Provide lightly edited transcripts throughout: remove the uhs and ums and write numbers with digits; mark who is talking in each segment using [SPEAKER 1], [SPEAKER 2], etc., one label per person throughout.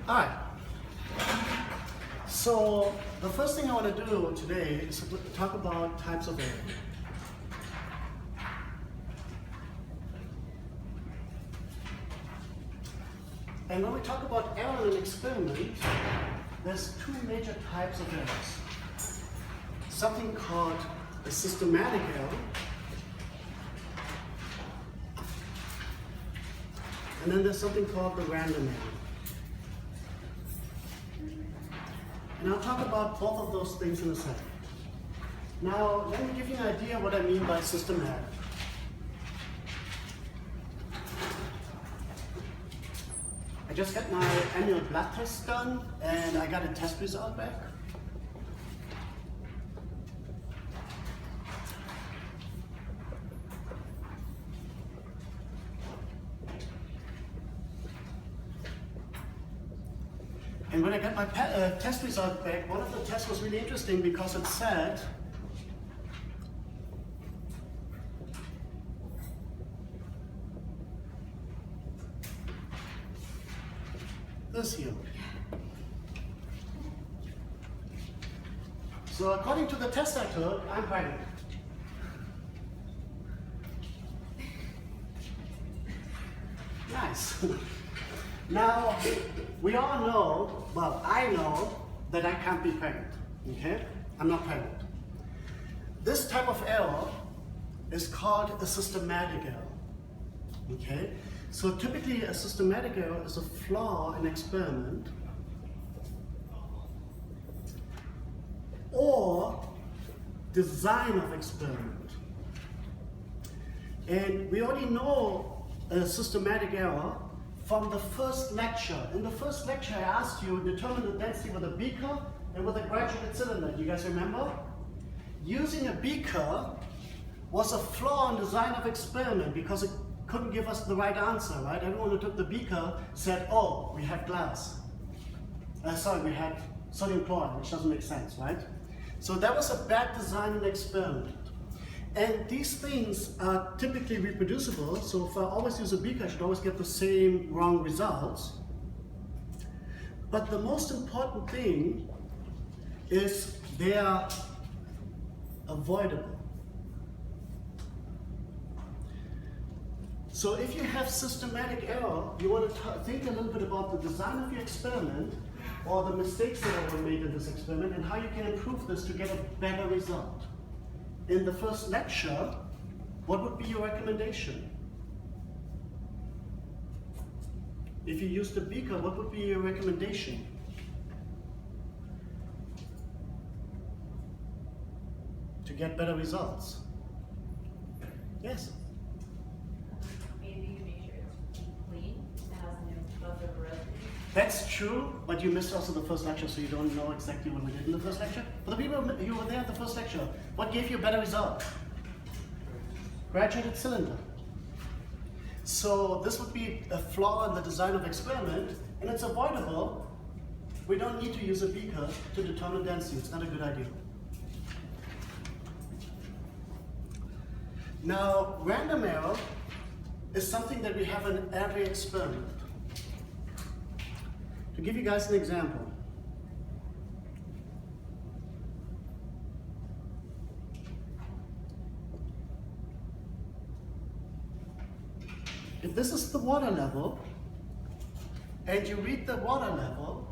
[SPEAKER 1] Alright, so the first thing I want to do today is to talk about types of error. And when we talk about error in an experiment, there's two major types of errors. Something called a systematic error, and then there's something called the random error. And I'll talk about both of those things in a second. Now, let me give you an idea what I mean by systematic. I just got my annual blood test done, and I got a test result back. And when I got my test result back, one of the tests was really interesting because it said this here. So according to the test I took, I'm pregnant. Nice. Now, we all know, well, I know that I can't be pregnant, okay? I'm not pregnant. This type of error is called a systematic error, okay? So typically a systematic error is a flaw in experiment or design of experiment. And we already know a systematic error from the first lecture. In the first lecture I asked you to determine the density with a beaker and with a graduated cylinder. Do you guys remember? Using a beaker was a flaw in design of experiment because it couldn't give us the right answer, right? Everyone who took the beaker said, oh, we had glass. We had sodium chloride, which doesn't make sense, right? So that was a bad design in the experiment. And these things are typically reproducible, so if I always use a beaker, I should always get the same wrong results. But the most important thing is they are avoidable. So if you have systematic error, you want to think a little bit about the design of your experiment or the mistakes that were made in this experiment and how you can improve this to get a better result. In the first lecture, what would be your recommendation? If you used a beaker, what would be your recommendation? To get better results? Yes?
[SPEAKER 2] Maybe you make sure it's clean, it has no buffer residue.
[SPEAKER 1] That's true, but you missed also the first lecture, so you don't know exactly what we did in the first lecture. For the people who were there at the first lecture, what gave you a better result? Graduated cylinder. So this would be a flaw in the design of experiment, and it's avoidable. We don't need to use a beaker to determine density. It's not a good idea. Now, random error is something that we have in every experiment. To give you guys an example, if this is the water level and you read the water level,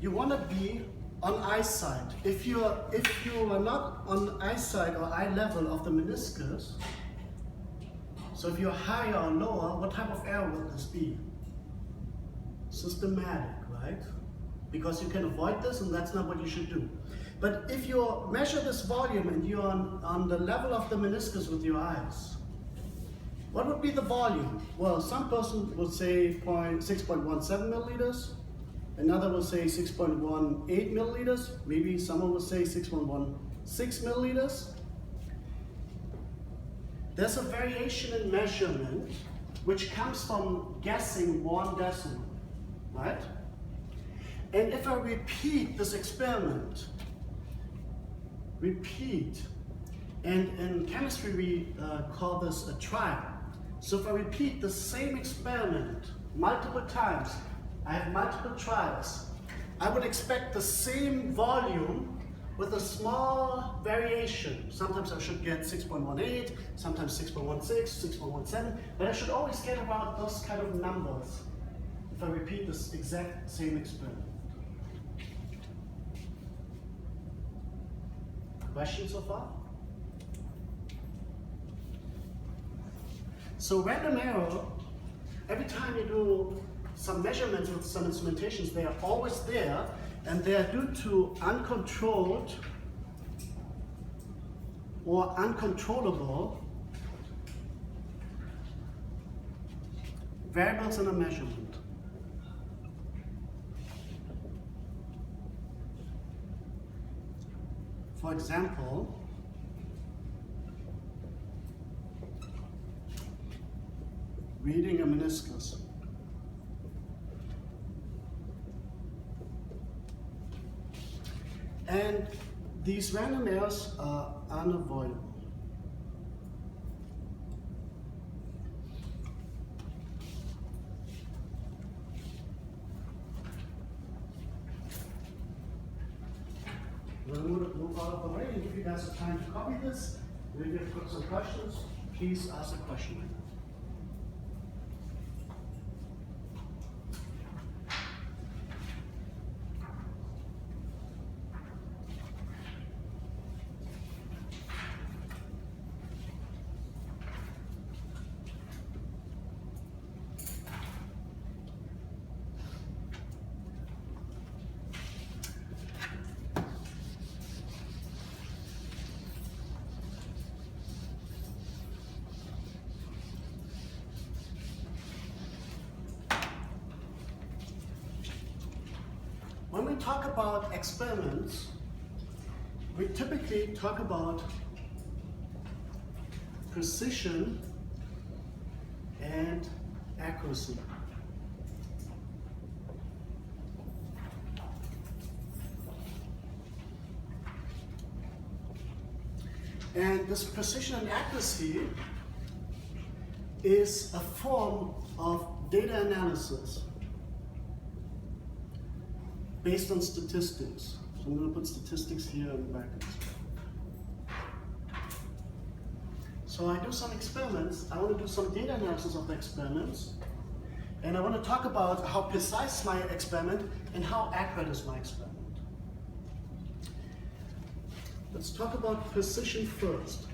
[SPEAKER 1] you want to be on eyesight. If you are not on eyesight or eye level of the meniscus, so if you're higher or lower, what type of error will this be? Systematic, right? Because you can avoid this and that's not what you should do. But if you measure this volume and you're on the level of the meniscus with your eyes, what would be the volume? Well, some person would say 6.17 milliliters, another will say 6.18 milliliters, maybe someone will say 6.16 milliliters. There's a variation in measurement which comes from guessing one decimal. Right? And if I repeat this experiment, and in chemistry we call this a trial. So if I repeat the same experiment multiple times, I have multiple trials. I would expect the same volume with a small variation. Sometimes I should get 6.18, sometimes 6.16, 6.17, but I should always get around those kind of numbers if I repeat this exact same experiment. Questions so far? So random error, every time you do some measurements with some instrumentations, they are always there, and they are due to uncontrolled or uncontrollable variables in a measurement. For example, reading a meniscus. And these random errors are unavoidable. We'll move out of the way and give you guys some time to copy this. If you've got some questions, please ask a question right now. When we talk about experiments, we typically talk about precision and accuracy. And this precision and accuracy is a form of data analysis based on statistics. So I'm going to put statistics here in brackets. So I do some experiments. I want to do some data analysis of the experiments. And I want to talk about how precise my experiment and how accurate is my experiment. Let's talk about precision first.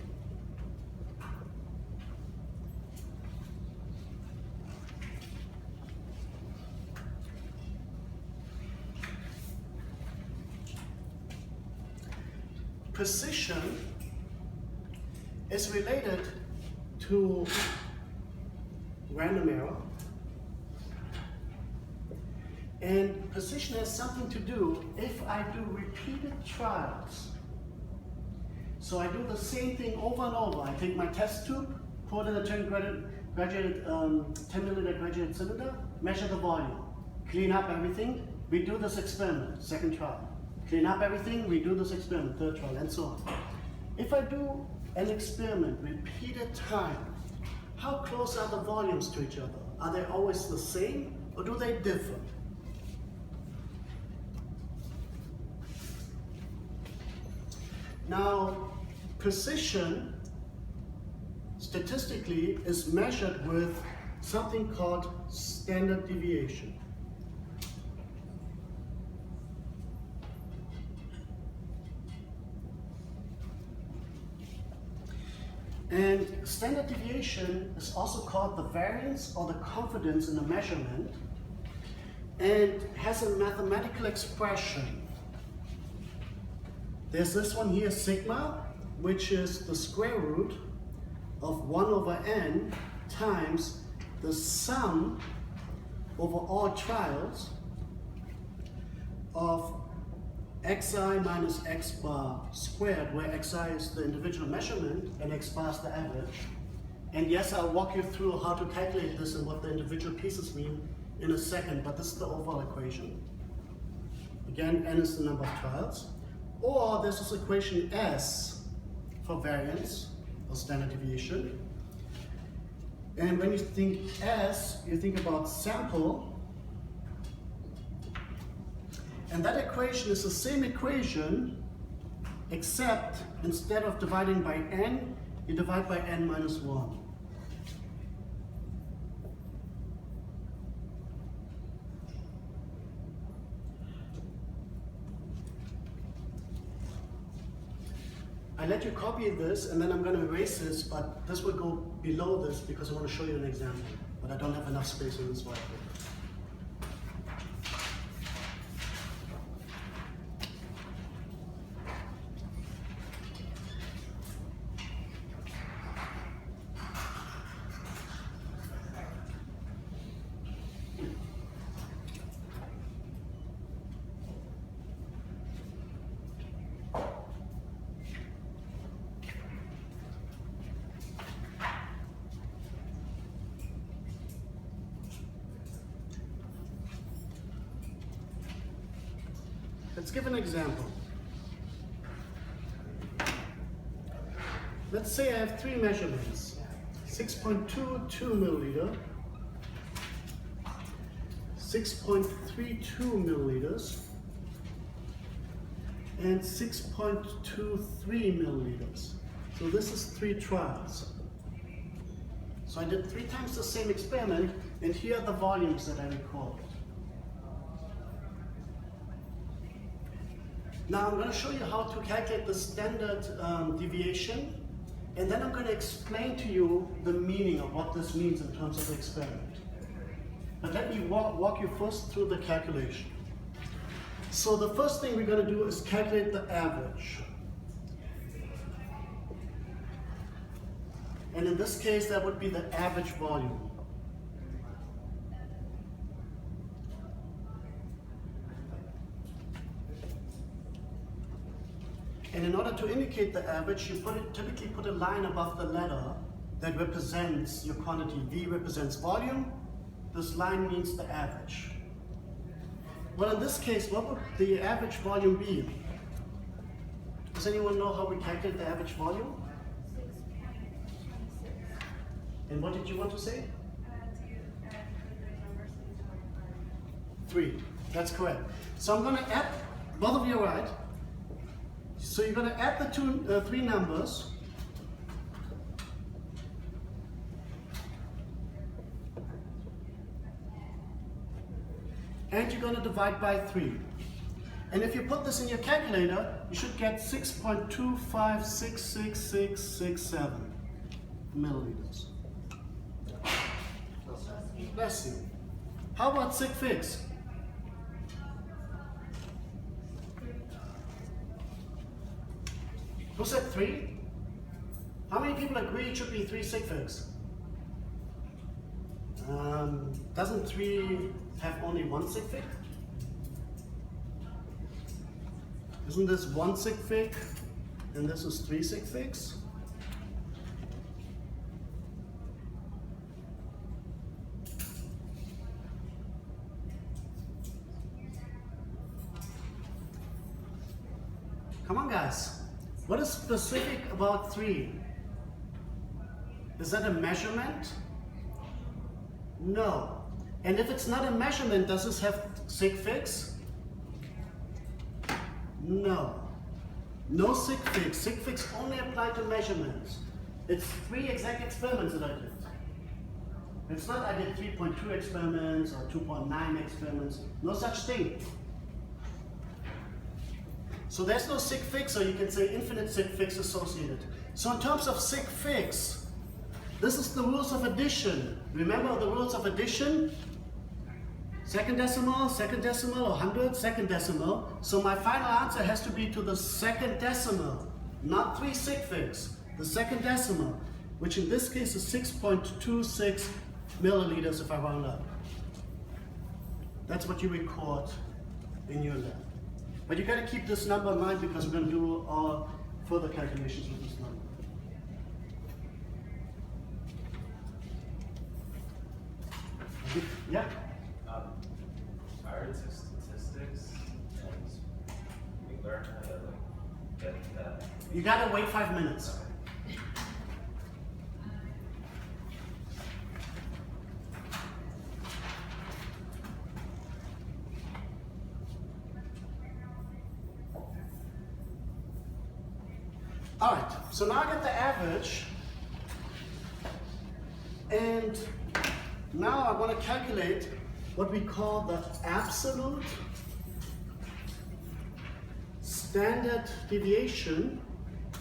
[SPEAKER 1] Precision is related to random error, and precision has something to do if I do repeated trials. So I do the same thing over and over. I take my test tube, pour it in a 10 milliliter graduated cylinder, measure the volume, clean up everything, redo this experiment, second trial. Clean up everything, redo this experiment, third trial, and so on. If I do an experiment repeated time, how close are the volumes to each other? Are they always the same, or do they differ? Now, precision, statistically, is measured with something called standard deviation. And standard deviation is also called the variance or the confidence in the measurement, and has a mathematical expression. There's this one here, sigma, which is the square root of 1 over n times the sum over all trials of xi minus x bar squared, where xi is the individual measurement and x bar is the average. And yes, I'll walk you through how to calculate this and what the individual pieces mean in a second, but this is the overall equation. Again, n is the number of trials. Or there's this equation S for variance or standard deviation. And when you think S, you think about sample And that equation is the same equation, except instead of dividing by n, you divide by n minus 1. I let you copy this, and then I'm going to erase this, but this will go below this because I want to show you an example. But I don't have enough space on this whiteboard. Let's give an example. Let's say I have three measurements: 6.22 milliliter, 6.32 milliliters, and 6.23 milliliters. So this is 3 trials. So I did 3 times the same experiment, and here are the volumes that I recorded. Now I'm going to show you how to calculate the standard deviation, and then I'm going to explain to you the meaning of what this means in terms of the experiment. But let me walk you first through the calculation. So the first thing we're going to do is calculate the average. And in this case, that would be the average volume. And in order to indicate the average, you typically put a line above the letter that represents your quantity. V represents volume. This line means the average. Well, in this case, what would the average volume be? Does anyone know how we calculate the average volume? 6.26. And what did you want to say?
[SPEAKER 3] To add the numbers to
[SPEAKER 1] 3. That's correct. So I'm going to add, both of you are right. So you're going to add the 3 numbers. And you're going to divide by 3. And if you put this in your calculator, you should get 6.25666667 milliliters. Bless you. How about sig figs? Who said 3? How many people agree it should be 3 sig figs? Doesn't 3 have only 1 sig fig? Isn't this 1 sig fig and this is 3 sig figs? Come on, guys. What is specific about 3? Is that a measurement? No. And if it's not a measurement, does this have sig figs? No. No sig figs. Sig figs only apply to measurements. It's 3 exact experiments that I did. It's not I did 3.2 experiments or 2.9 experiments. No such thing. So there's no sig figs, or you can say infinite sig figs associated. So in terms of sig figs, this is the rules of addition. Remember the rules of addition? Second decimal, or 100, second decimal. So my final answer has to be to the second decimal, not 3 sig figs. The second decimal, which in this case is 6.26 milliliters if I round up. That's what you record in your lab. But you got to keep this number in mind because we're going to do our further calculations with this number. Yeah?
[SPEAKER 4] I heard statistics, and we learned how to get that.
[SPEAKER 1] You got to wait 5 minutes. All right, so now I get the average, and now I want to calculate what we call the absolute standard deviation,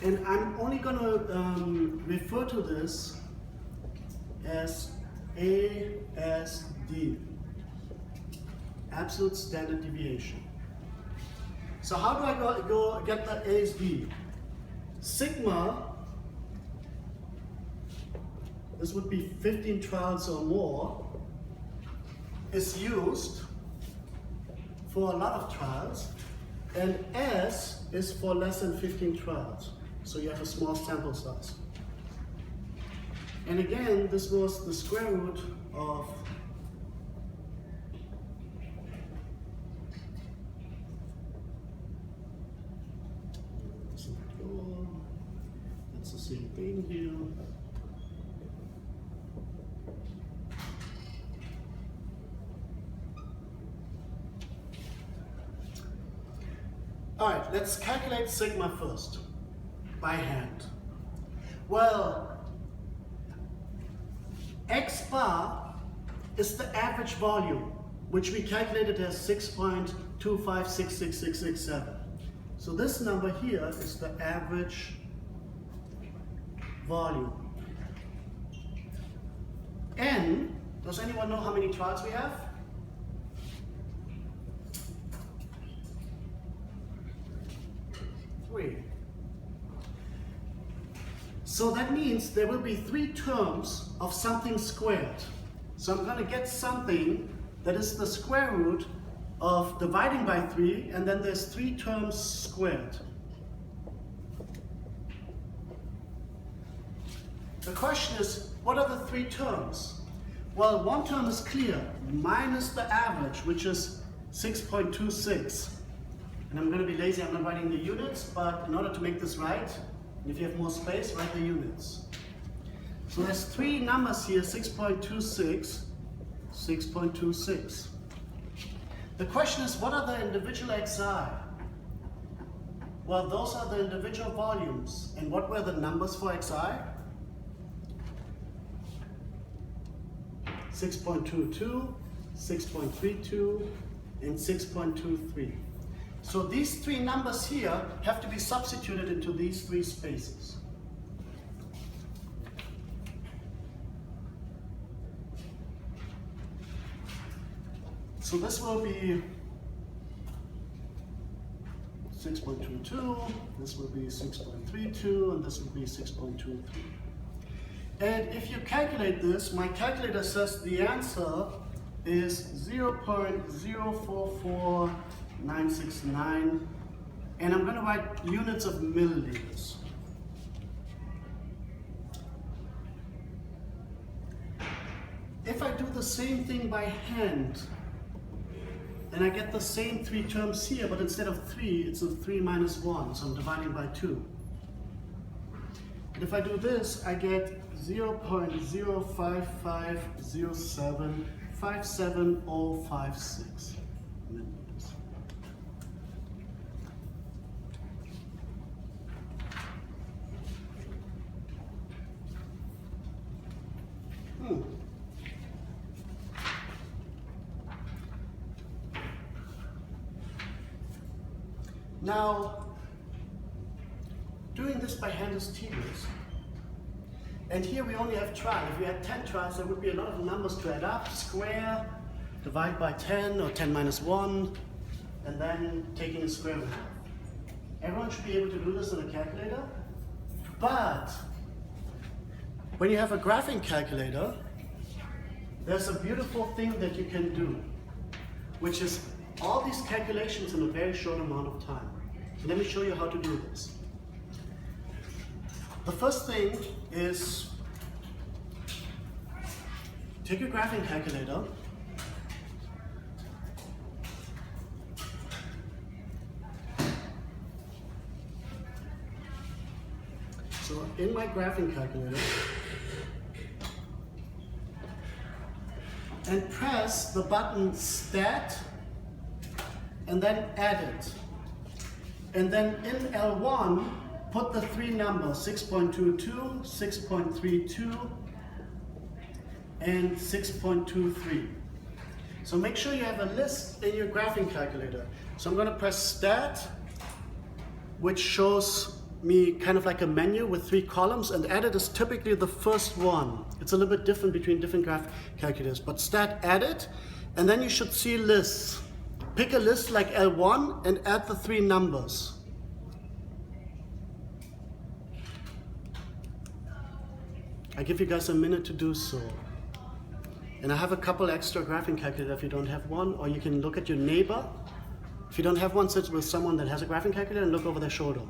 [SPEAKER 1] and I'm only going to refer to this as ASD, absolute standard deviation. So how do I go get the ASD? Sigma, this would be 15 trials or more, is used for a lot of trials, and S is for less than 15 trials. So you have a small sample size. And again, this was the square root of it's the same thing here. All right, let's calculate sigma first, by hand. Well, X bar is the average volume, which we calculated as 6.2566667. So this number here is the average volume. N, does anyone know how many trials we have? Three. So that means there will be 3 terms of something squared. So I'm going to get something that is the square root of dividing by 3, and then there's 3 terms squared. The question is, what are the 3 terms? Well, one term is clear, minus the average, which is 6.26. And I'm going to be lazy, I'm not writing the units, but in order to make this right, and if you have more space, write the units. So there's 3 numbers here, 6.26, 6.26. The question is, what are the individual xi? Well, those are the individual volumes. And what were the numbers for xi? 6.22, 6.32, and 6.23. So these 3 numbers here have to be substituted into these 3 spaces. So this will be 6.22, this will be 6.32, and this will be 6.23. And if you calculate this, my calculator says the answer is 0.044969, and I'm going to write units of milliliters. If I do the same thing by hand, and I get the same 3 terms here, but instead of 3, it's a 3 minus 1, so I'm dividing by 2. And if I do this, I get 0.055075756 milliliters. Now, doing this by hand is tedious. And here we only have trial. If we had 10 trials, there would be a lot of numbers to add up, square, divide by 10 or 10 minus 1, and then taking a square root. Everyone should be able to do this in a calculator. But when you have a graphing calculator, there's a beautiful thing that you can do, which is all these calculations in a very short amount of time. So let me show you how to do this. The first thing is take your graphing calculator, so in my graphing calculator, and press the button Stat and then Edit. And then in L1, put the three numbers, 6.22, 6.32, and 6.23. So make sure you have a list in your graphing calculator. So I'm going to press Stat, which shows me kind of like a menu with three columns, and Edit is typically the first one. It's a little bit different between different graph calculators, but Stat, Edit, and then you should see lists. Pick a list like L1 and add the three numbers. I give you guys a minute to do so. And I have a couple extra graphing calculators if you don't have one, or you can look at your neighbor. If you don't have one, sit with someone that has a graphing calculator and look over their shoulder.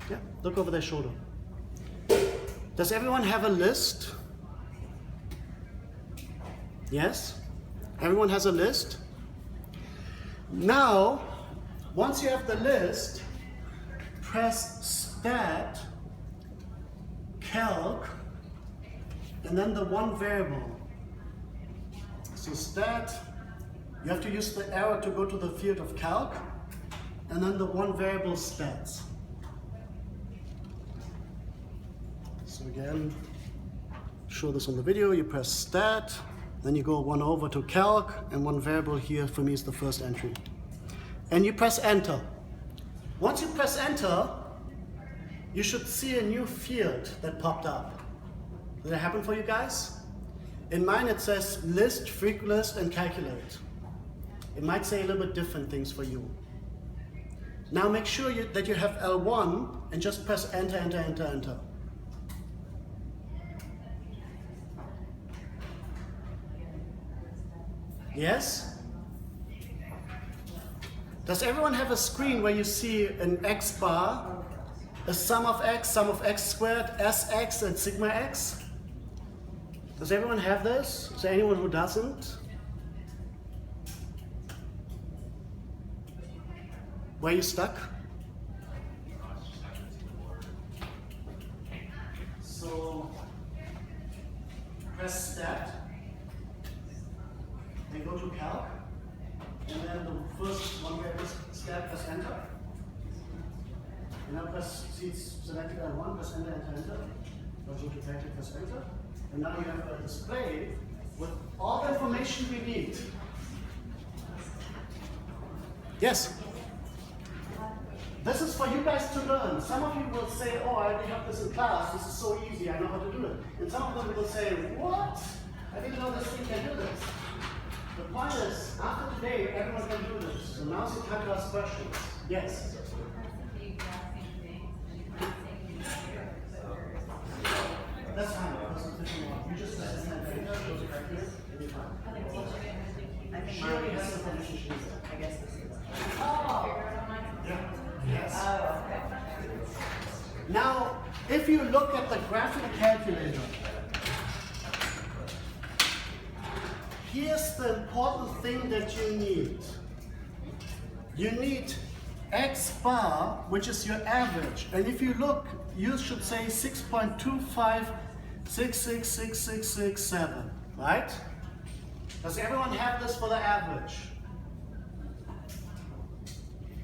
[SPEAKER 1] Yeah, look over their shoulder. Does everyone have a list? Yes? Everyone has a list? Now, once you have the list, press Stat, Calc, and then the one variable. So Stat, you have to use the arrow to go to the field of Calc, and then the one variable Stats. So again, show this on the video, you press Stat, then you go one over to Calc, and one variable here for me is the first entry. And you press Enter. Once you press Enter, you should see a new field that popped up. Did that happen for you guys? In mine it says List, Freq List, and Calculate. It might say a little bit different things for you. Now make sure that you have L1 and just press Enter, Enter, Enter, Enter. Yes? Does everyone have a screen where you see an X bar, a sum of X squared, Sx, and sigma X? Does everyone have this? Is there anyone who doesn't? Where are you stuck? So press Stat, then go to Calc, and then the first one where this Stat, press Enter. And now press, see it's selected L1, press Enter, Enter, Enter. Go to Calculate, press Enter. And now you have a display with all the information we need. Yes? This is for you guys to learn. Some of you will say, oh, I already have this in class. This is so easy. I know how to do it. And some of them will say, what? I didn't know this thing can do this. The point is, after today, everyone can do this. So now's the time to ask questions. Yes? That's fine. You just press Enter, go to Calculate, and you're fine. She already has the information she needs.
[SPEAKER 2] I guess this is.
[SPEAKER 1] Yeah. Yes.
[SPEAKER 2] Oh, okay.
[SPEAKER 1] Now, if you look at the graphic calculator, here's the important thing that you need. You need X bar, which is your average. And if you look, you should say 6.25666667, right? Does everyone have this for the average?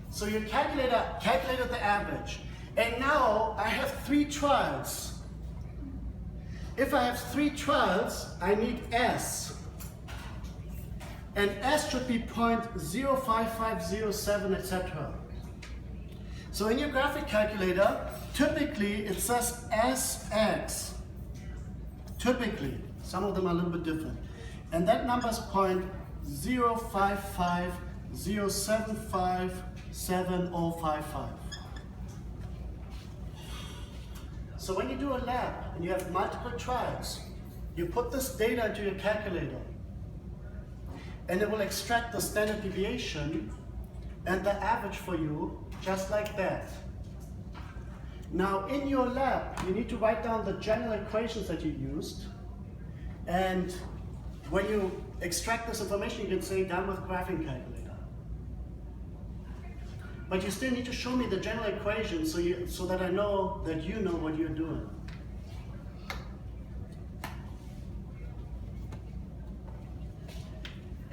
[SPEAKER 1] So your calculator calculated the average. And now I have three trials. If I have three trials, I need S. And S should be 0.05507, etc. So in your graphic calculator, typically it says SX. Typically, some of them are a little bit different. And that number is 0.055075755. So when you do a lab and you have multiple trials, you put this data into your calculator and it will extract the standard deviation and the average for you just like that. Now in your lab, you need to write down the general equations that you used, and when you extract this information, you can say done with graphing calculator. But you still need to show me the general equation so that I know that you know what you're doing.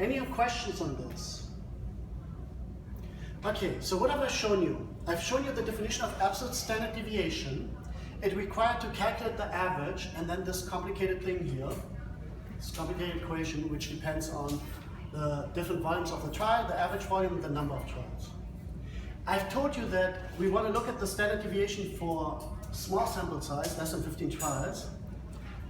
[SPEAKER 1] Any questions on this? Okay, so what have I shown you? I've shown you the definition of absolute standard deviation. It required to calculate the average and then this complicated thing here, this complicated equation which depends on the different volumes of the trial, the average volume, and the number of trials. I've told you that we want to look at the standard deviation for small sample size, less than 15 trials,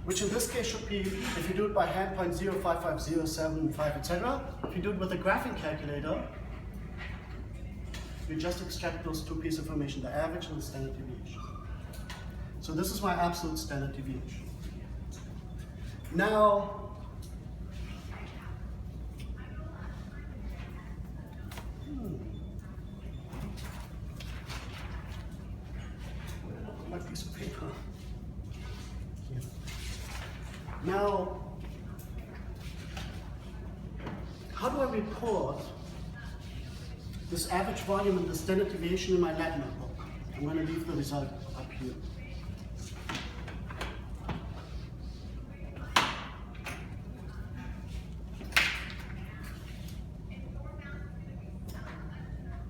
[SPEAKER 1] which in this case should be, if you do it by hand, 0.055075, etc. If you do it with a graphing calculator, you just extract those two pieces of information, the average and the standard deviation. So this is my absolute standard deviation. Now, my piece of paper. Here. Now, how do I report this average volume and the standard deviation in my lab notebook? I'm going to leave the result up here.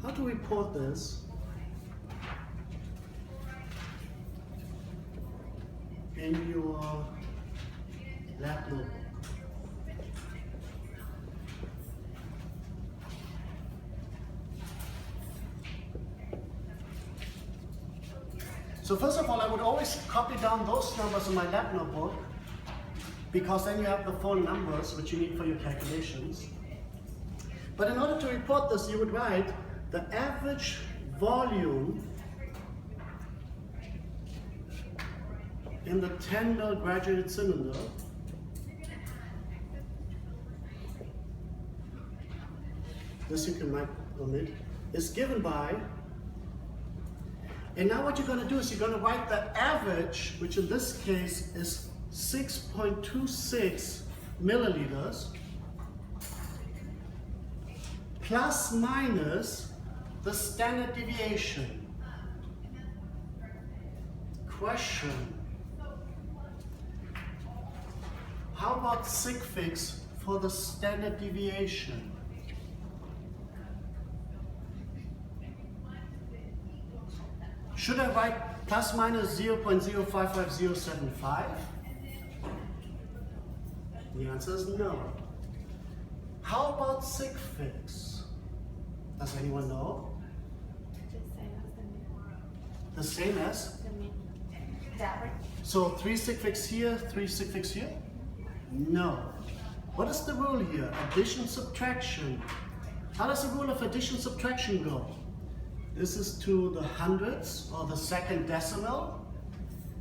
[SPEAKER 1] How to report this in your lab notebook? So first of all, I would always copy down those numbers in my lab notebook because then you have the full numbers which you need for your calculations. But in order to report this, you would write the average volume in the 10 ml graduated cylinder this you can might omit, is given by, and now what you're going to do is you're going to write the average, which in this case is 6.26 milliliters, plus minus the standard deviation. Question: how about sig fix for the standard deviation? Should I write plus minus 0.055075? The answer is no. How about sig fix? Does anyone know? The same as? So 3 sig fix here, 3 sig fix here? No. What is the rule here? Addition, subtraction. How does the rule of addition, subtraction go? This is to the hundredths or the second decimal.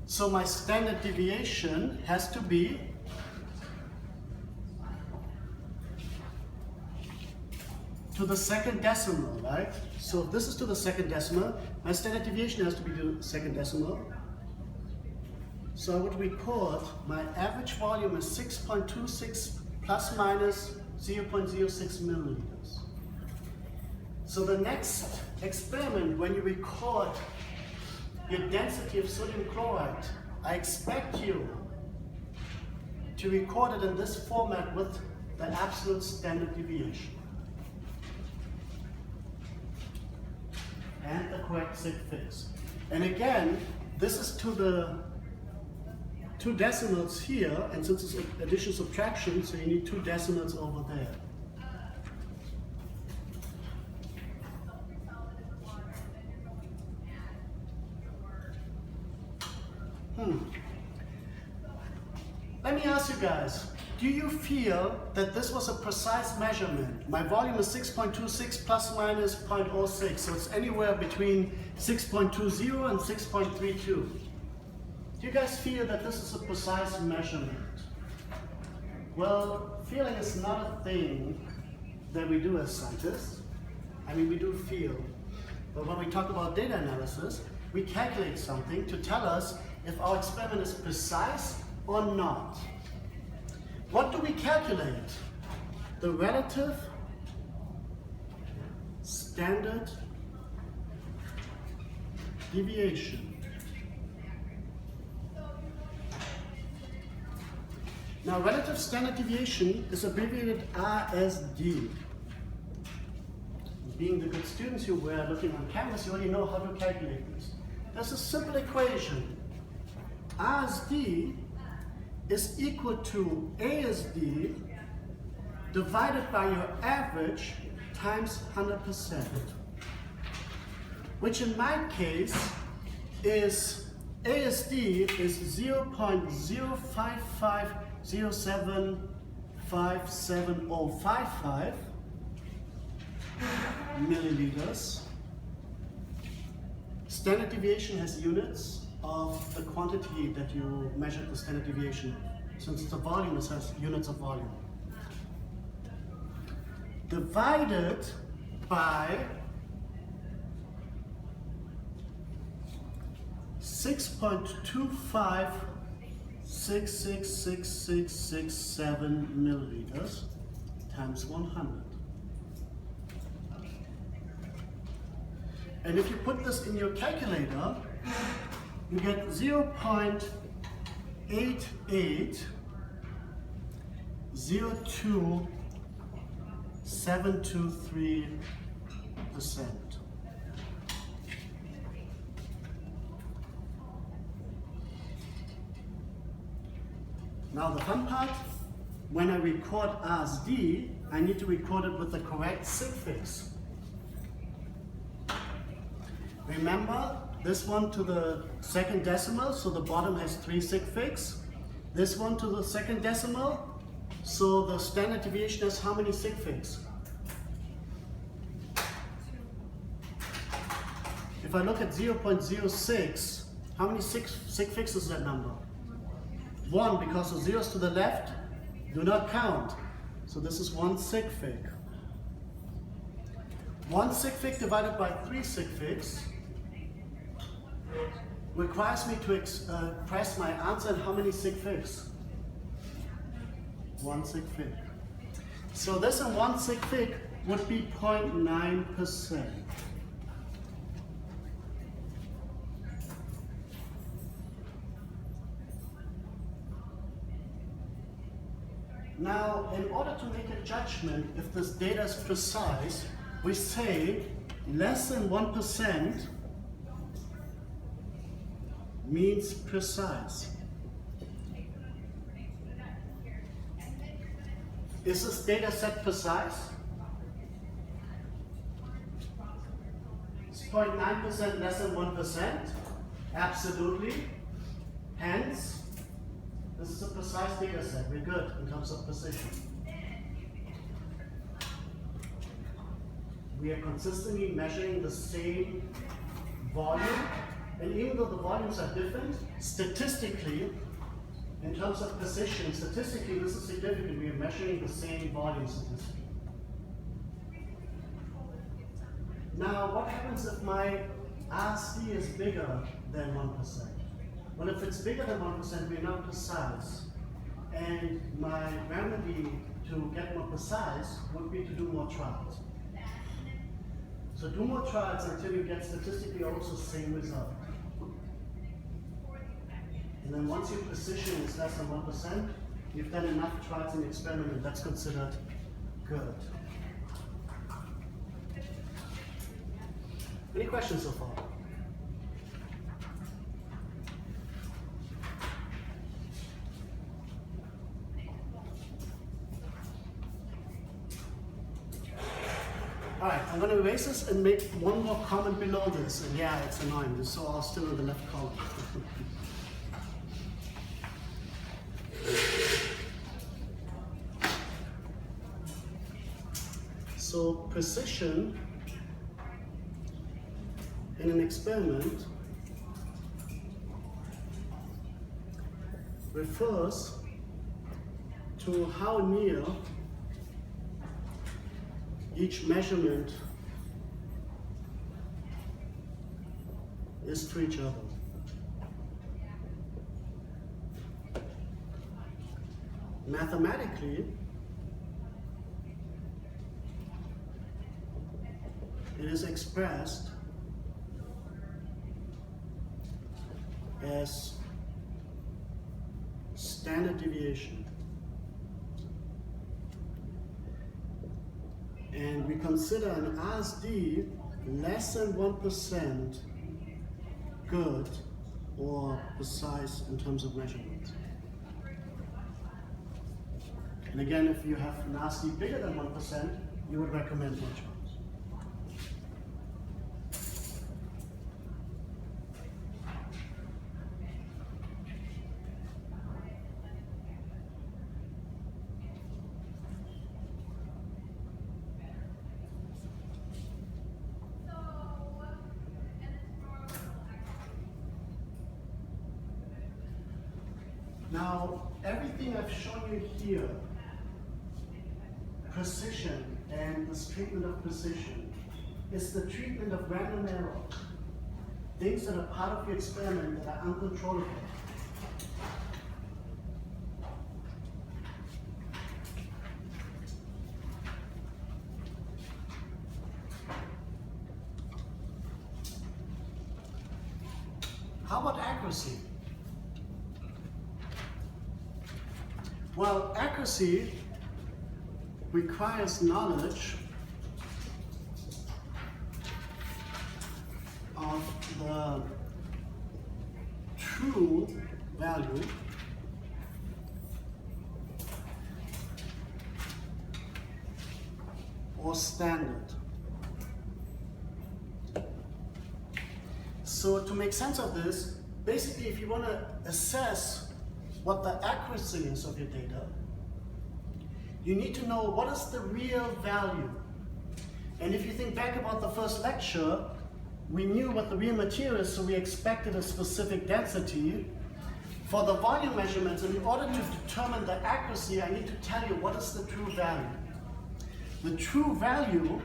[SPEAKER 1] So my standard deviation has to be to the second decimal, right? So if this is to the second decimal, my standard deviation has to be to the second decimal. So I would record my average volume is 6.26 plus minus 0.06 milliliters. So the next experiment, when you record your density of sodium chloride, I expect you to record it in this format with the absolute standard deviation and the correct sig fix. And again, this is to the 2 decimals here, and since it's addition subtraction, so you need 2 decimals over there. Let me ask you guys, do you feel that this was a precise measurement? My volume is 6.26 plus minus 0.06, so it's anywhere between 6.20 and 6.32. Do you guys feel that this is a precise measurement? Well, feeling is not a thing that we do as scientists. I mean, we do feel. But when we talk about data analysis, we calculate something to tell us if our experiment is precise or not. What do we calculate? The relative standard deviation. Now, relative standard deviation is abbreviated RSD. being the good students you were looking on campus, you already know how to calculate this. There's a simple equation. RSD is equal to ASD divided by your average times 100%, which in my case is ASD is 0.055075755 milliliters. Standard deviation has units of the quantity that you measured the standard deviation. Since it's a volume, it has units of volume. Divided by 6.25666667 milliliters times 100. And if you put this in your calculator, you get 0.8802723%. Now the fun part, when I record RSD, I need to record it with the correct sig fix. Remember, this one to the second decimal, so the bottom has 3 sig figs. This one to the second decimal, so the standard deviation has how many sig figs? If I look at 0.06, how many sig figs is that number? 1, because the zeros to the left do not count. So this is 1 sig fig. 1 sig fig divided by 3 sig figs requires me to express my answer in how many sig figs? 1 sig fig. So this in 1 sig fig would be 0.9%. Now, in order to make a judgment if this data is precise, we say less than 1% means precise. Is this data set precise? Is 0.9% less than 1%? Absolutely. Hence, this is a precise data set. We're good in terms of precision. We are consistently measuring the same volume, and even though the volumes are different, statistically, in terms of precision, statistically this is significant. We are measuring the same volume statistically. Now, what happens if my RC is bigger than 1%? Well, if it's bigger than 1%, we're not precise. And my remedy to get more precise would be to do more trials. So do more trials until you get statistically also the same result. And then once your precision is less than 1%, you've done enough trials in the experiment, and that's considered good. Any questions so far? All right, I'm going to erase this and make one more comment below this. And yeah, it's annoying. This is all still in the left column. So precision in an experiment refers to how near each measurement is to each other. Mathematically, it is expressed as standard deviation. and we consider an RSD less than 1% good or precise in terms of measurement. And again, if you have an RSD bigger than 1%, you would recommend measurement. Now, everything I've shown you here, precision and this treatment of precision, is the treatment of random error. Things that are part of your experiment that are uncontrollable. How about accuracy? Well, accuracy requires knowledge of the true value or standard. So to make sense of this, basically if you want to assess what the accuracy is of your data, you need to know what is the real value. And if you think back about the first lecture, we knew what the real material is, so we expected a specific density. For the volume measurements, in order to determine the accuracy, I need to tell you what is the true value. The true value,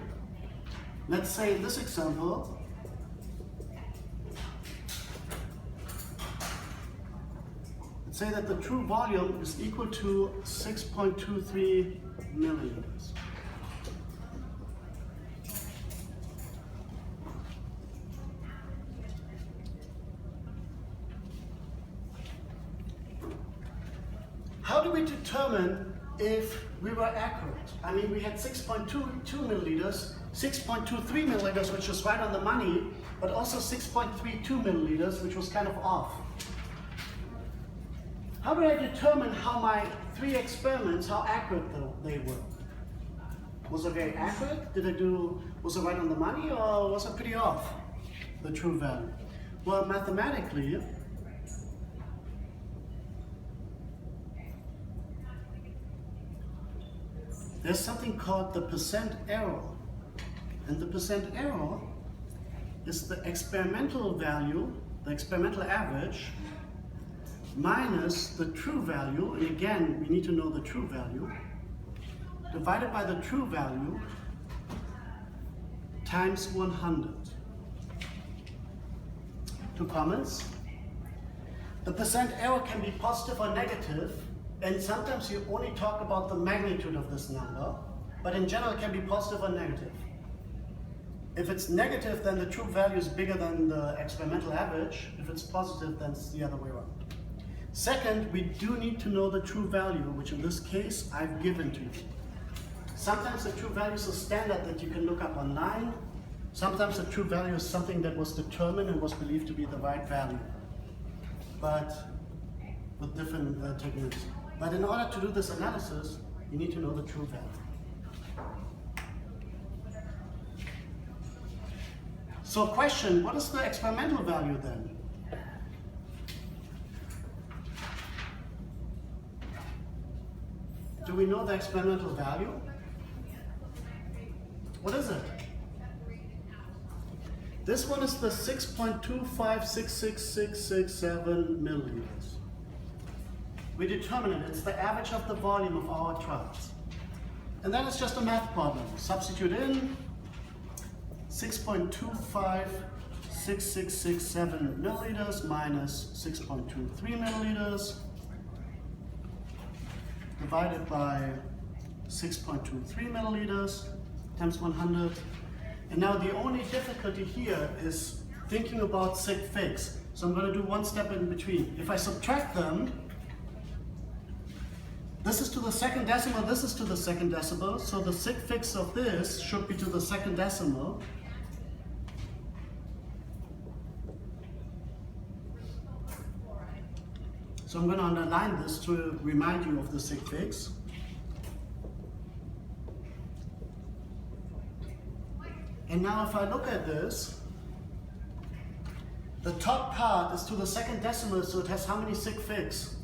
[SPEAKER 1] let's say in this example, say that the true volume is equal to 6.23 milliliters. How do we determine if we were accurate? I mean, we had 6.22 milliliters, 6.23 milliliters, which was right on the money, but also 6.32 milliliters, which was kind of off. How do I determine how my 3 experiments, how accurate they were? Was it very accurate? Was it right on the money, or was it pretty off, the true value? Well, mathematically, there's something called the percent error. And the percent error is the experimental value, the experimental average, minus the true value, and again, we need to know the true value, divided by the true value times 100. 2 comments. The percent error can be positive or negative, and sometimes you only talk about the magnitude of this number, but in general it can be positive or negative. If it's negative, then the true value is bigger than the experimental average. If it's positive, then it's the other way around. Second, we do need to know the true value, which in this case, I've given to you. Sometimes the true value is a standard that you can look up online. Sometimes the true value is something that was determined and was believed to be the right value, but with different techniques. But in order to do this analysis, you need to know the true value. So question, what is the experimental value then? Do we know the experimental value? What is it? This one is the 6.2566667 milliliters. We determine it. It's the average of the volume of our trials. And then it's just a math problem. Substitute in 6.256667 milliliters minus 6.23 milliliters divided by 6.23 milliliters times 100. And now the only difficulty here is thinking about sig figs. So I'm going to do one step in between. If I subtract them, This is to the second decimal, this is to the second decimal, so the sig fix of this should be to the second decimal. So I'm going to underline this to remind you of the sig fix. And now if I look at this, the top part is to the second decimal, so it has how many sig fix?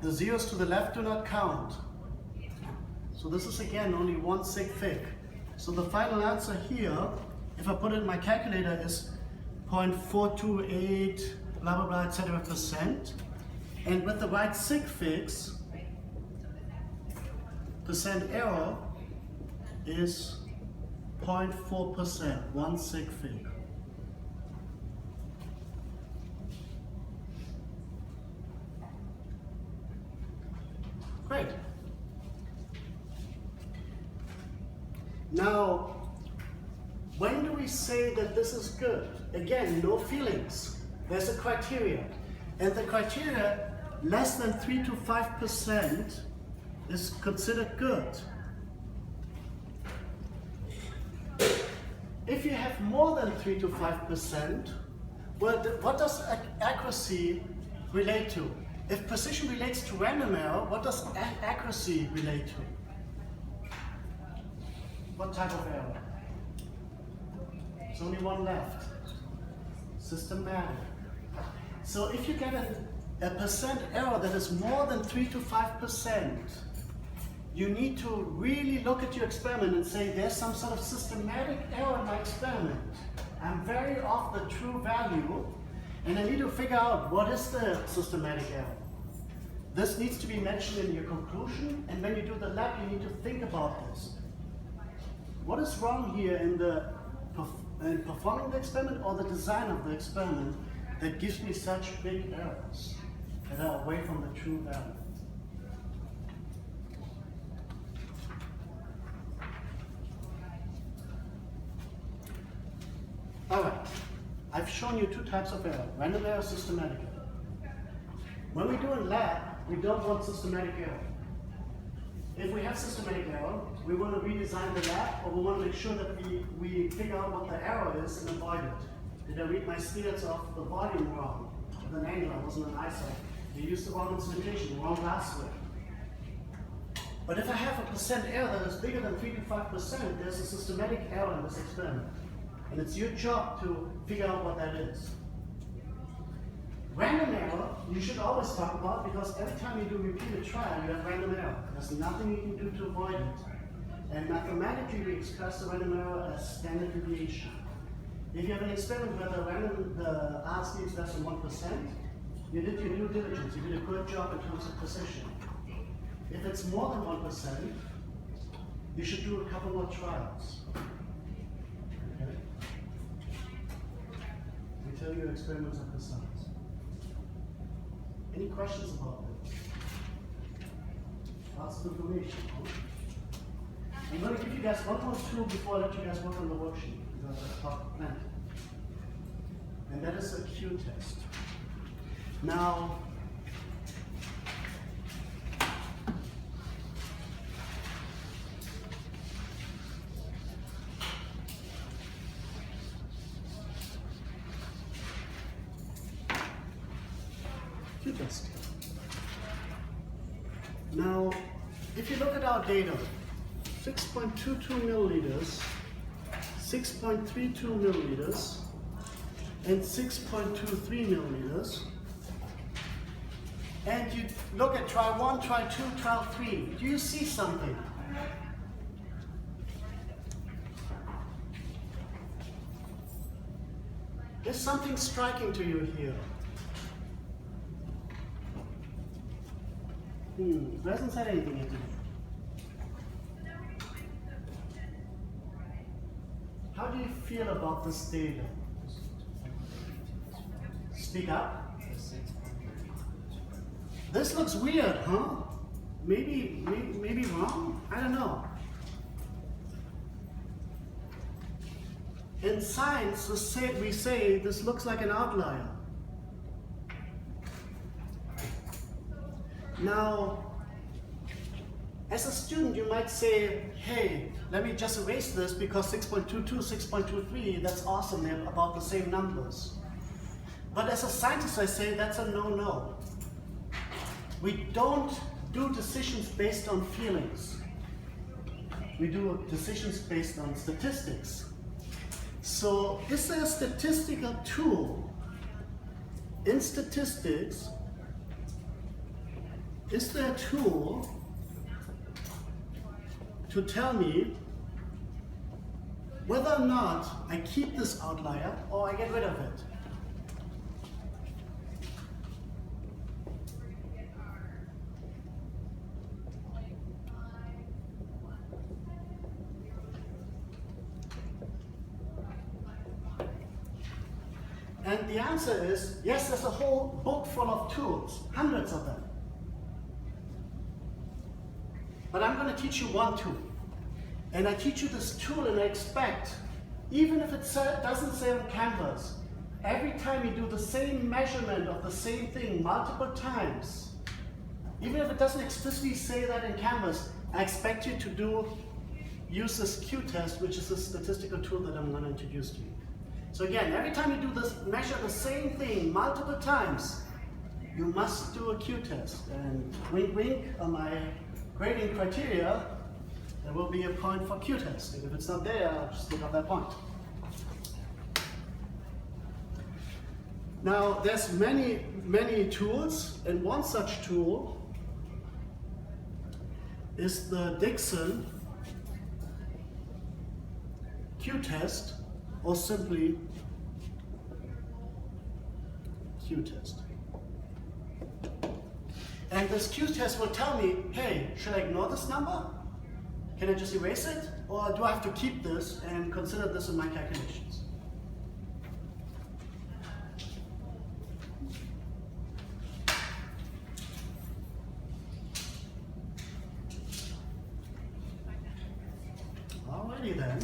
[SPEAKER 1] The zeros to the left do not count. So this is again only one sig fig. So the final answer here, if I put it in my calculator, is 0.428 blah blah blah etc. percent. And with the right sig fix, percent error is 0.4%, one sig fig. Great. Now, when do we say that this is good? Again, no feelings. There's a criteria. And the criteria, less than 3 to 5% is considered good. If you have more than 3 to 5%, well, what does accuracy relate to? If precision relates to random error, what does accuracy relate to? What type of error? There's only one left. Systematic. So if you get a percent error that is more than 3 to 5%, you need to really look at your experiment and say, there's some sort of systematic error in my experiment. I'm very off the true value, and I need to figure out what is the systematic error. This needs to be mentioned in your conclusion, and when you do the lab, you need to think about this. What is wrong here in performing the experiment or the design of the experiment that gives me such big errors that are away from the true value? All right, I've shown you two types of error, random error, systematic error. When we do in lab, we don't want systematic error. If we have systematic error, we want to redesign the lab, or we want to make sure that we figure out what the error is and avoid it. Did I read my standards of the volume wrong? With an angle, I wasn't an eyesight. They used the wrong instrumentation, the wrong glassware. But if I have a percent error that is bigger than 3 to 5%, there's a systematic error in this experiment. And it's your job to figure out what that is. Random error, you should always talk about, because every time you do repeated trial, you have random error. There's nothing you can do to avoid it. And mathematically, we express the random error as standard deviation. If you have an experiment where the RSD is less than 1%, you did your due diligence, you did a good job in terms of precision. If it's more than 1%, you should do a couple more trials. Okay? Until your experiments are precise. Any questions about this? Lots of information. Huh? I'm going to give you guys one more tool before I let you guys work on the worksheet, because I've talked plenty. And that is a Q test. Now, Q test. Now, if you look at our data, 6.22 milliliters, 6.32 milliliters, and 6.23 milliliters. And you look at try 1, try 2, try 3. Do you see something? Is something striking to you here? It hasn't said anything yet to me. How do you feel about this data? Speak up. This looks weird, huh? Maybe wrong? I don't know. In science, we say this looks like an outlier. Now, as a student, you might say, hey, let me just erase this because 6.22, 6.23, that's awesome, they're about the same numbers. But as a scientist, I say that's a no-no. We don't do decisions based on feelings. We do decisions based on statistics. So is there a statistical tool in statistics? Is there a tool to tell me whether or not I keep this outlier or I get rid of it? And the answer is, yes, there's a whole book full of tools, hundreds of them. But I'm going to teach you one tool. And I teach you this tool and I expect, even if it doesn't say on canvas, every time you do the same measurement of the same thing multiple times, even if it doesn't explicitly say that in canvas, I expect you to use this Q-test, which is a statistical tool that I'm going to introduce to you. So again, every time you do this, measure the same thing multiple times, you must do a Q-test. And wink wink on my grading criteria, there will be a point for Q-test. And if it's not there, I'll just look up that point. Now, there's many, many tools, and one such tool is the Dixon Q-test, or simply Q-test. And this Q-test will tell me, hey, should I ignore this number? Can I just erase it? Or do I have to keep this and consider this in my calculations? Alrighty then.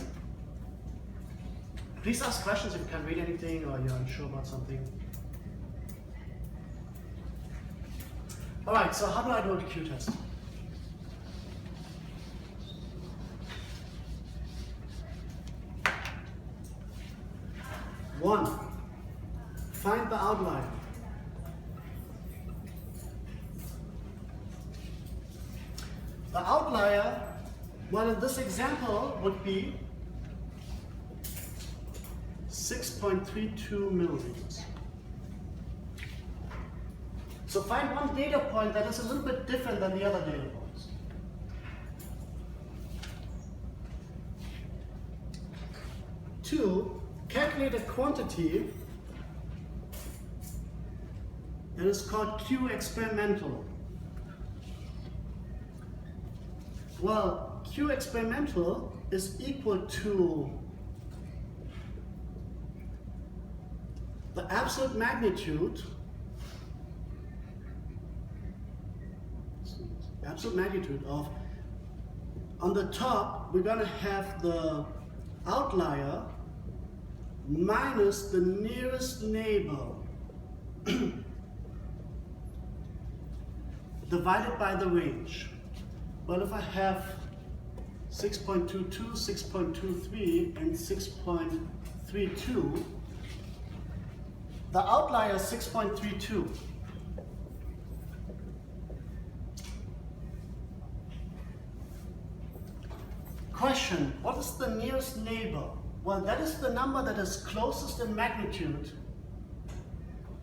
[SPEAKER 1] Please ask questions if you can't read anything or you're unsure about something. All right, so how do I do a Q-test? One, find the outlier. The outlier, well, in this example, would be 6.32 milliliters. So find one data point that is a little bit different than the other data points. Two, calculate a quantity that is called Q experimental. Well, Q experimental is equal to the absolute magnitude of, on the top, we're going to have the outlier minus the nearest neighbor divided by the range. Well, if I have 6.22, 6.23, and 6.32, the outlier is 6.32. Question, what is the nearest neighbor? Well, that is the number that is closest in magnitude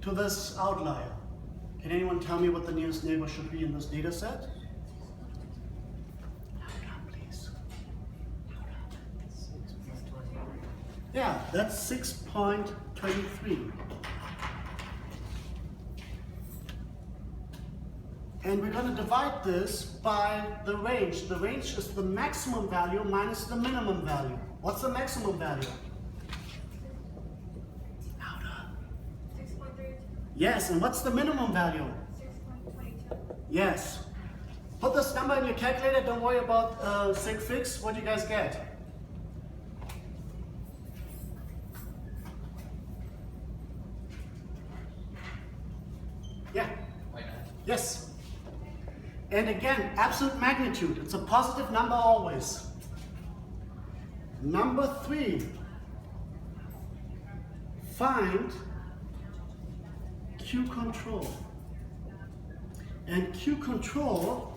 [SPEAKER 1] to this outlier. Can anyone tell me what the nearest neighbor should be in this data set? Please. Yeah, that's 6.23. And we're going to divide this by the range. The range is the maximum value minus the minimum value. What's the maximum value? Louder.
[SPEAKER 3] 6.32.
[SPEAKER 1] Yes, and what's the minimum value?
[SPEAKER 3] 6.22.
[SPEAKER 1] Yes. Put this number in your calculator. Don't worry about sig figs. What do you guys get? Yeah. Yes. And again, absolute magnitude. It's a positive number always. Number 3, find Q control. And Q control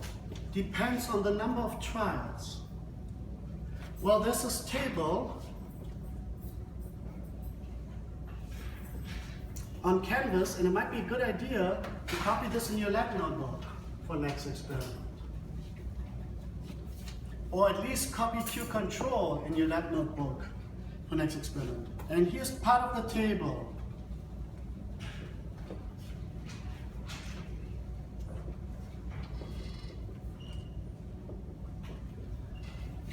[SPEAKER 1] depends on the number of trials. Well, there's this table on Canvas, and it might be a good idea to copy this in your lab notebook for next experiment. Or at least copy Q control in your lab notebook for next experiment. And here's part of the table.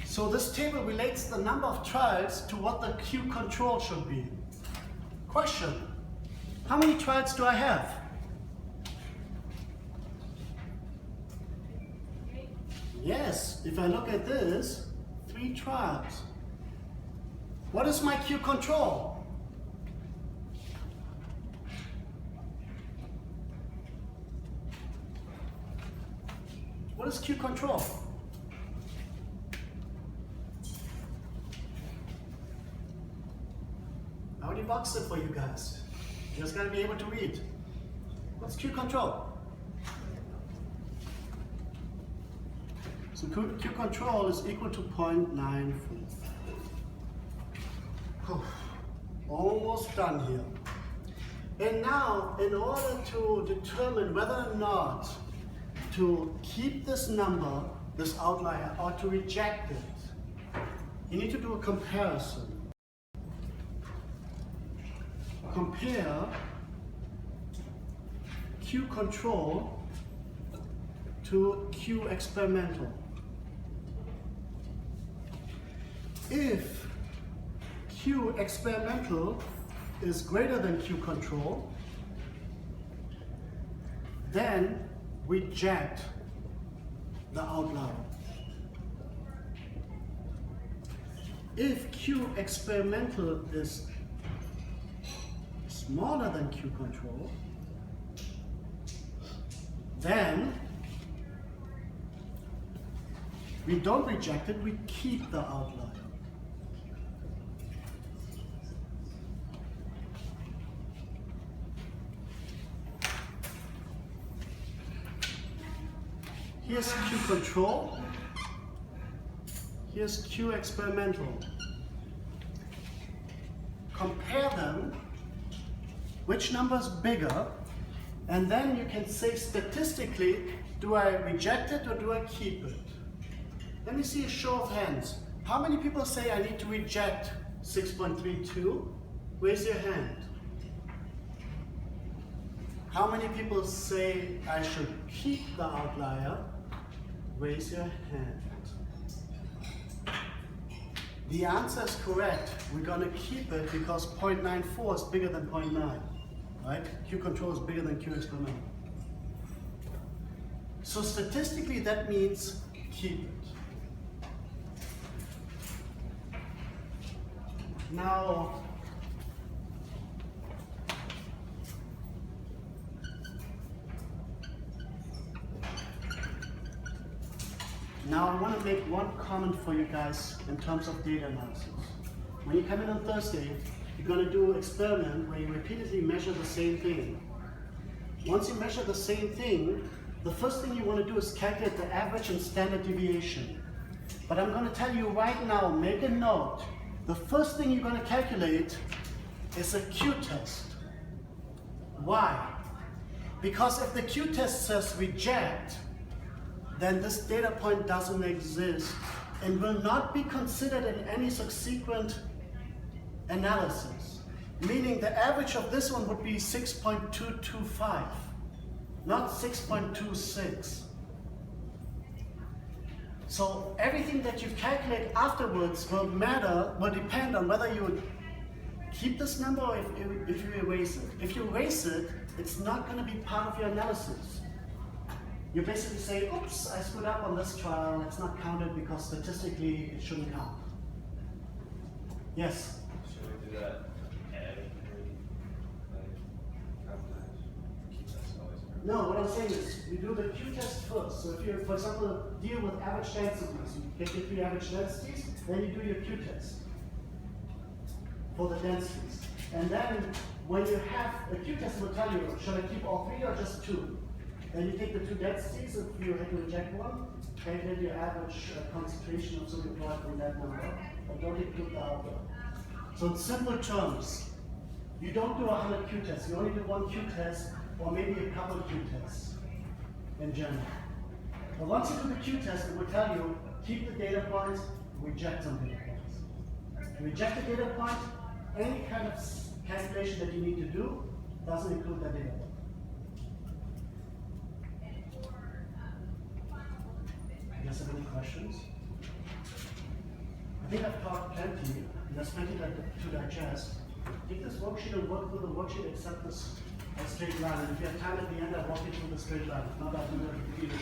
[SPEAKER 1] So this table relates the number of trials to what the Q control should be. Question: how many trials do I have? Yes, if I look at this, 3 trials. What is my Q control? What is Q control? I already boxed it for you guys. You just gotta be able to read. What's Q control? So Q control is equal to 0.94. Almost done here. And now, in order to determine whether or not to keep this number, this outlier, or to reject it, you need to do a comparison. Compare Q control to Q experimental. If Q experimental is greater than Q control, then reject the outlier. If Q experimental is smaller than Q control, then we don't reject it, we keep the outlier. Here's Q control, here's Q experimental. Compare them, which number is bigger, and then you can say statistically, do I reject it or do I keep it? Let me see a show of hands. How many people say I need to reject 6.32? Raise your hand. How many people say I should keep the outlier? Raise your hand. The answer is correct. We're going to keep it because 0.94 is bigger than 0.9. Right? Q control is bigger than Q experimental. So statistically that means keep it. Now, I want to make one comment for you guys in terms of data analysis. When you come in on Thursday, you're going to do an experiment where you repeatedly measure the same thing. Once you measure the same thing, the first thing you want to do is calculate the average and standard deviation. But I'm going to tell you right now, make a note. The first thing you're going to calculate is a Q-test. Why? Because if the Q-test says reject, then this data point doesn't exist and will not be considered in any subsequent analysis. Meaning the average of this one would be 6.225, not 6.26. So everything that you calculate afterwards will depend on whether you keep this number or if you erase it. If you erase it, it's not going to be part of your analysis. You basically say, oops, I screwed up on this trial, it's not counted because statistically it shouldn't count. Yes?
[SPEAKER 4] Should we do that every calculation? Keep that always
[SPEAKER 1] No, what I'm saying is, you do the Q-test first. So if you, for example, deal with average densities, you get your 3 average densities, then you do your Q-test for the densities. And then, when you have a Q-test, it will tell you, should I keep all 3 or just 2? Then you take the 2 densities, if you had to reject one, calculate your average concentration of sodium chloride from that number, but don't include the other. So in simple terms, you don't do 100 Q-tests, you only do 1 Q-test, or maybe a couple Q-tests in general. But once you do the Q-test, it will tell you, keep the data point, reject some data points. If you reject the data point, any kind of calculation that you need to do doesn't include that data point. You guys have any questions? I think I've talked plenty, and there's plenty to digest. Take this worksheet and work through the worksheet, except this straight line. And if you have time at the end, I'll walk you through the straight line. If not, I'll do that at the beginning.